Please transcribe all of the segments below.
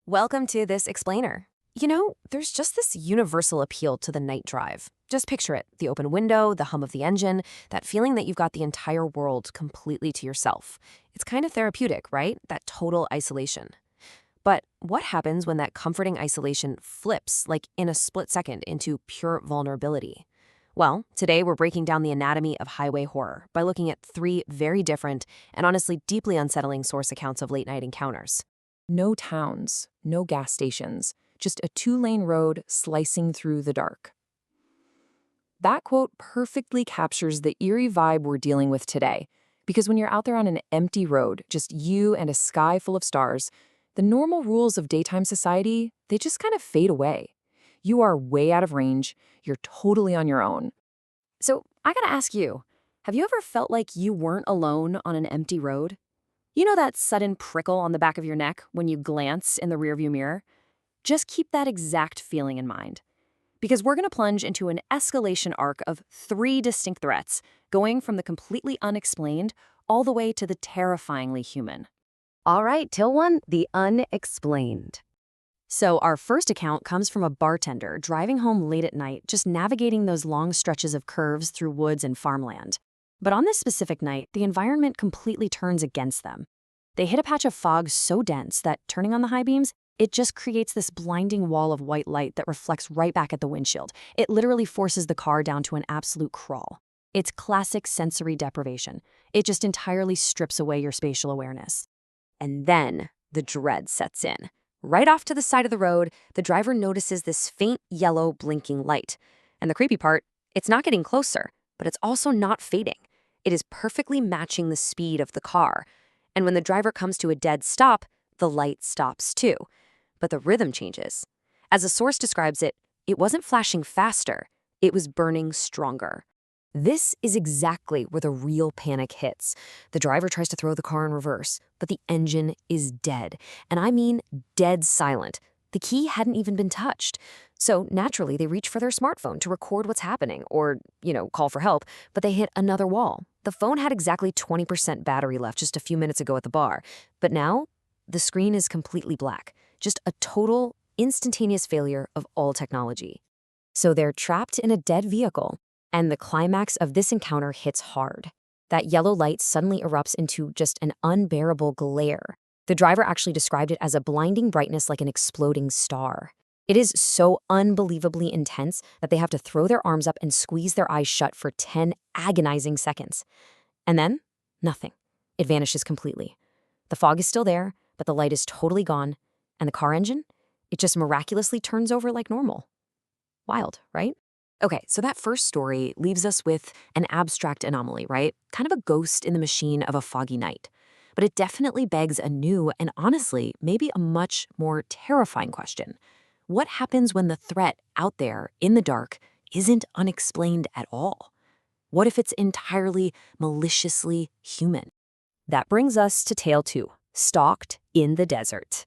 Welcome to this explainer. There's just this universal appeal to the night drive. Just picture it, the open window, the hum of the engine, that feeling that you've got the entire world completely to yourself. It's kind of therapeutic, right? That total isolation. But what happens when that comforting isolation flips, like in a split second, into pure vulnerability? Well, today we're breaking down the anatomy of highway horror by looking at three very different and honestly deeply unsettling source accounts of late-night encounters. No towns, no gas stations, just a two-lane road slicing through the dark. That quote perfectly captures the eerie vibe we're dealing with today, because when you're out there on an empty road, just you and a sky full of stars, the normal rules of daytime society, they just kind of fade away. You are way out of range, you're totally on your own. So I gotta ask you, have you ever felt like you weren't alone on an empty road? You know that sudden prickle on the back of your neck when you glance in the rearview mirror? Just keep that exact feeling in mind. Because we're going to plunge into an escalation arc of three distinct threats, going from the completely unexplained all the way to the terrifyingly human. All right, till one, the unexplained. So our first account comes from a bartender driving home late at night, just navigating those long stretches of curves through woods and farmland. But on this specific night, the environment completely turns against them. They hit a patch of fog so dense that, turning on the high beams, it just creates this blinding wall of white light that reflects right back at the windshield. It literally forces the car down to an absolute crawl. It's classic sensory deprivation. It just entirely strips away your spatial awareness. And then the dread sets in. Right off to the side of the road, the driver notices this faint yellow blinking light. And the creepy part, it's not getting closer, but it's also not fading. It is perfectly matching the speed of the car. And when the driver comes to a dead stop, the light stops too. But the rhythm changes. As a source describes it, it wasn't flashing faster, it was burning stronger. This is exactly where the real panic hits. The driver tries to throw the car in reverse, but the engine is dead. And I mean dead silent. The key hadn't even been touched. So naturally, they reach for their smartphone to record what's happening or, call for help, but they hit another wall. The phone had exactly 20% battery left just a few minutes ago at the bar. But now, the screen is completely black. Just a total, instantaneous failure of all technology. So they're trapped in a dead vehicle, and the climax of this encounter hits hard. That yellow light suddenly erupts into just an unbearable glare. The driver actually described it as a blinding brightness like an exploding star. It is so unbelievably intense that they have to throw their arms up and squeeze their eyes shut for 10 agonizing seconds. And then, nothing. It vanishes completely. The fog is still there, but the light is totally gone. And the car engine? It just miraculously turns over like normal. Wild, right? Okay, so that first story leaves us with an abstract anomaly, right? Kind of a ghost in the machine of a foggy night. But it definitely begs a new and honestly, maybe a much more terrifying question. What happens when the threat out there in the dark isn't unexplained at all? What if it's entirely maliciously human? That brings us to tale 2, Stalked in the Desert.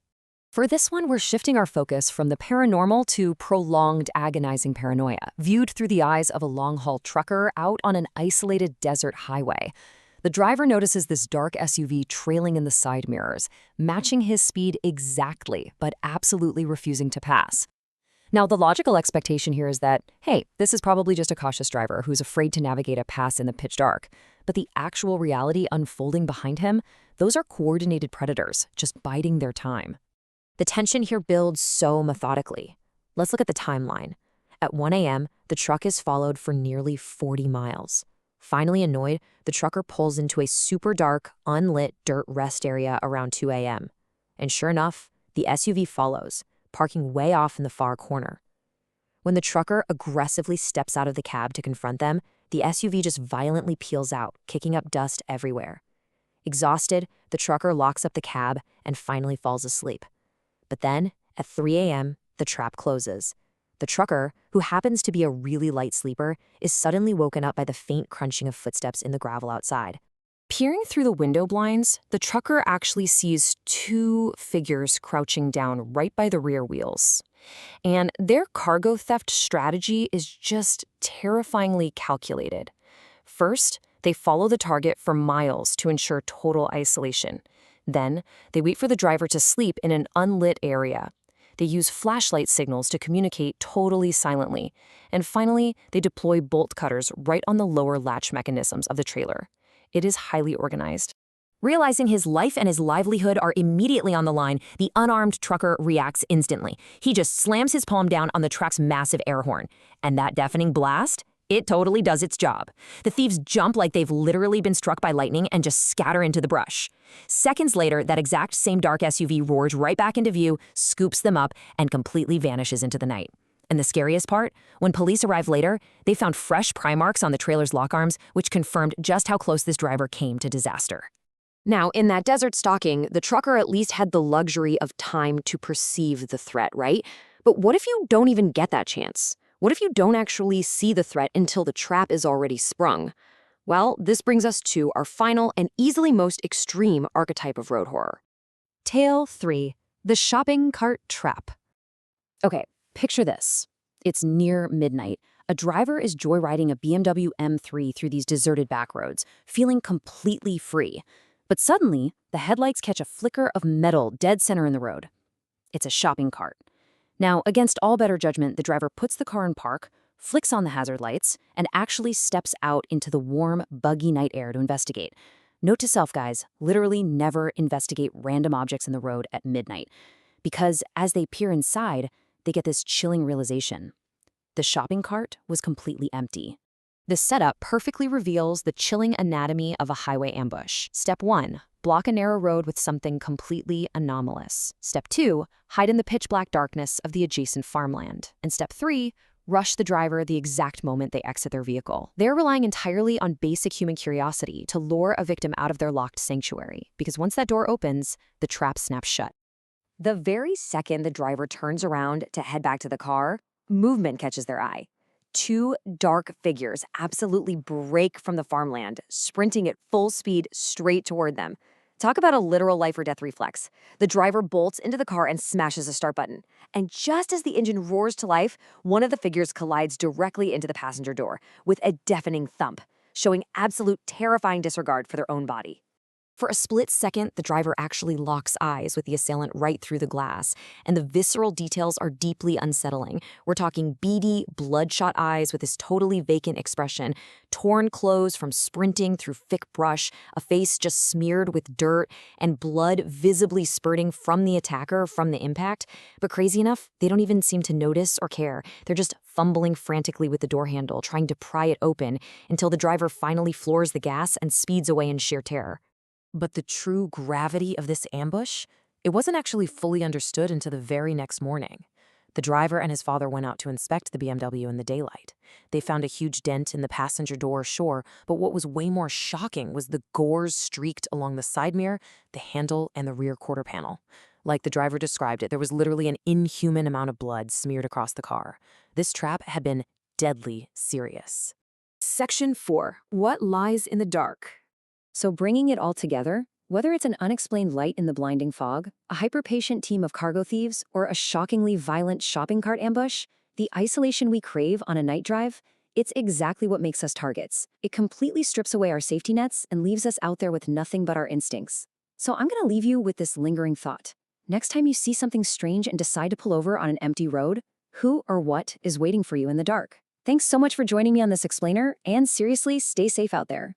For this one, we're shifting our focus from the paranormal to prolonged, agonizing paranoia, viewed through the eyes of a long-haul trucker out on an isolated desert highway. The driver notices this dark SUV trailing in the side mirrors, matching his speed exactly, but absolutely refusing to pass. Now, the logical expectation here is that, hey, this is probably just a cautious driver who's afraid to navigate a pass in the pitch dark. But the actual reality unfolding behind him, those are coordinated predators, just biding their time. The tension here builds so methodically. Let's look at the timeline. At 1 a.m., the truck is followed for nearly 40 miles. Finally annoyed, the trucker pulls into a super dark, unlit dirt rest area around 2 a.m. And sure enough, the SUV follows, parking way off in the far corner. When the trucker aggressively steps out of the cab to confront them, the SUV just violently peels out, kicking up dust everywhere. Exhausted, the trucker locks up the cab and finally falls asleep. But then, at 3 a.m., the trap closes. The trucker, who happens to be a really light sleeper, is suddenly woken up by the faint crunching of footsteps in the gravel outside. Peering through the window blinds, the trucker actually sees two figures crouching down right by the rear wheels. And their cargo theft strategy is just terrifyingly calculated. First, they follow the target for miles to ensure total isolation. Then, they wait for the driver to sleep in an unlit area. They use flashlight signals to communicate totally silently. And finally, they deploy bolt cutters right on the lower latch mechanisms of the trailer. It is highly organized. Realizing his life and his livelihood are immediately on the line, the unarmed trucker reacts instantly. He just slams his palm down on the truck's massive air horn. And that deafening blast? It totally does its job. The thieves jump like they've literally been struck by lightning and just scatter into the brush. Seconds later, that exact same dark SUV roars right back into view, scoops them up, and completely vanishes into the night. And the scariest part? When police arrived later, they found fresh pry marks on the trailer's lock arms, which confirmed just how close this driver came to disaster. Now, in that desert stalking, the trucker at least had the luxury of time to perceive the threat, right? But what if you don't even get that chance? What if you don't actually see the threat until the trap is already sprung? Well, this brings us to our final and easily most extreme archetype of road horror. Tale 3. The Shopping Cart Trap. Okay, picture this. It's near midnight. A driver is joyriding a BMW M3 through these deserted back roads, feeling completely free. But suddenly, the headlights catch a flicker of metal dead center in the road. It's a shopping cart. Now, against all better judgment, the driver puts the car in park, flicks on the hazard lights, and actually steps out into the warm, buggy night air to investigate. Note to self, guys, literally never investigate random objects in the road at midnight. Because as they peer inside, they get this chilling realization. The shopping cart was completely empty. This setup perfectly reveals the chilling anatomy of a highway ambush. Step 1. Block a narrow road with something completely anomalous. Step 2. Hide in the pitch-black darkness of the adjacent farmland. And Step 3. Rush the driver the exact moment they exit their vehicle. They're relying entirely on basic human curiosity to lure a victim out of their locked sanctuary, because once that door opens, the trap snaps shut. The very second the driver turns around to head back to the car, movement catches their eye. Two dark figures absolutely break from the farmland, sprinting at full speed straight toward them. Talk about a literal life-or-death reflex. The driver bolts into the car and smashes the start button. And just as the engine roars to life, one of the figures collides directly into the passenger door with a deafening thump, showing absolute terrifying disregard for their own body. For a split second, the driver actually locks eyes with the assailant right through the glass, and the visceral details are deeply unsettling. We're talking beady, bloodshot eyes with this totally vacant expression, torn clothes from sprinting through thick brush, a face just smeared with dirt, and blood visibly spurting from the attacker from the impact. But crazy enough, they don't even seem to notice or care. They're just fumbling frantically with the door handle, trying to pry it open, until the driver finally floors the gas and speeds away in sheer terror. But the true gravity of this ambush? It wasn't actually fully understood until the very next morning. The driver and his father went out to inspect the BMW in the daylight. They found a huge dent in the passenger door, sure, but what was way more shocking was the gores streaked along the side mirror, the handle, and the rear quarter panel. Like the driver described it, there was literally an inhuman amount of blood smeared across the car. This trap had been deadly serious. Section 4. What lies in the dark? So bringing it all together, whether it's an unexplained light in the blinding fog, a hyper-patient team of cargo thieves, or a shockingly violent shopping cart ambush, the isolation we crave on a night drive, it's exactly what makes us targets. It completely strips away our safety nets and leaves us out there with nothing but our instincts. So I'm gonna leave you with this lingering thought. Next time you see something strange and decide to pull over on an empty road, who or what is waiting for you in the dark? Thanks so much for joining me on this explainer, and seriously, stay safe out there.